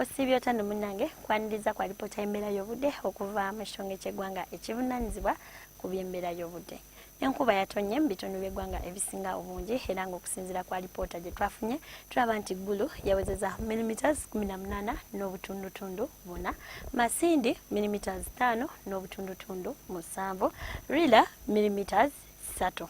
Osibye otano munange kwaniriza kwa lipoota y'embeera y'obudde okuva mu kitongole ky'eggwanga ekivunaanyizibwa ku by'embeera y'obudde. Enkuba yatonye mu bitundu by'eggwanga ebisinga obungi era ng'okusinziira kwa lipoota gye twafunye tulaba nti Gulu yawezezza millimeters 18 n'obutundutundu 4, Masindi millimeters 5 n'obutundutundu 7, Rila millimeters 3.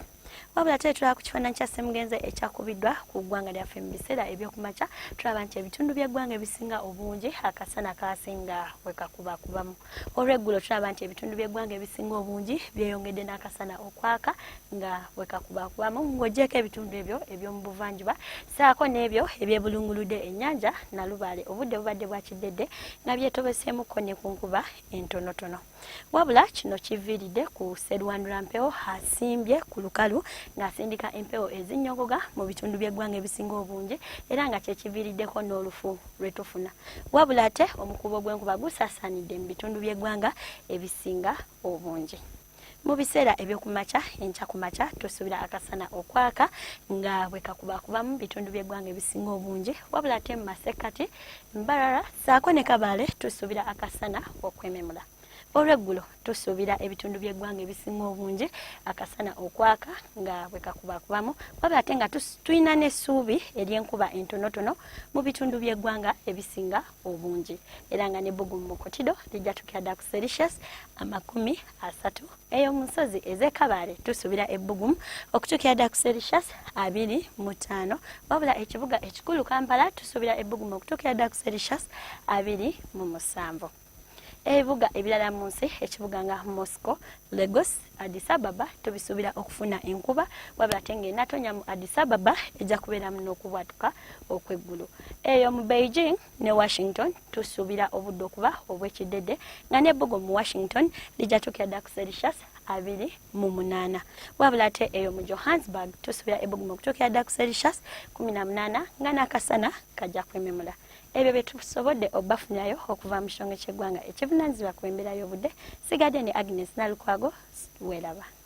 Wabula ate tulaba ku kifaananyi kya Ssemugenze ekyakubiddwa ku ggwanga lyaffe mu biseera eby'okumakya tulaba nti ebitundu by'eggwanga ebisinga obungi akasana kaasinga wekakubakubamu. Olw'eggulo tulaba nti ebitundu by'eggwanga ebisinga obungi byeyongedde n'akasana okwaka nga wekakubakubamu ng'oggyeko ebitundu ebyo eby'omu buvanjuba ssaako n'ebyo ebyebulunguludde ennyanja Nalubaale obudde bubadde bwa kiddedde nga byetobeseemukko ne ku nkuba entonotono. Wabula kino kiviiridde ku sserwanula mpewo asimbye ku lukalu ng'asindika empewo ezinnyogoga mu bitundu by'eggwanga ebisinga obungi era nga kyekiviiriddeko n'olufu lwe tufuna. Wabula ate omukubo gw'enkuba gusaasaanidde mu bitundu by'eggwanga ebisinga obungi. Mu biseera eby'okumakya enkya ku makya tusuubira akasana okwaka nga bwe kakubakubamu bitundu by'eggwanga ebisinga obungi wabula ate mu masekkati Mbarara ssaako ne Kabaale tusuubira akasana okwememula. Olw'eggulo tusuubira ebitundu by'eggwanga ebisinga obungi akasana okwaka nga bwe kakubakubamu wabula ate nga tulina n'essuubi ery'enkuba entonotono mu bitundu by'eggwanga ebisinga obungi era nga n'ebbugumu mu Kotido lijja tukirada ku Celsius 30. Eyo mu nsozi ez'e Kabaale tusuubira ebbugumu okutukirada ku Celsius 25 wabula ekibuga ekikulu Kampala tusuubira ebbugumu okutukirada ku Celsius 27. Ebibuga ebirala mu nsi ekibuga nga Moscow, Lagos, Addis Ababa tubisuubira okufuna enkuba wabula ate ng'enatonya mu Addis Ababa ejja kubeeramu n'okubwatuka okw'eggulu. Eyo mu Beijing ne Washington tusuubira obudde okuba obw'ekiddedde nga n'ebbugo mu Washington lijja tukirada ku Celsius 28 wabula ate eyo mu Johannesburg tusuubira ebbugumu okutukirada ku Celsius 18 nga n'akasana kajja kwememula. Ebyo bye tusobodde obafunirayo okuva mu kitongole ky'eggwanga ekivunaanyizibwa ku mbeera y'obudde. Sigadde ne Agnes Nalukwago, weeraba.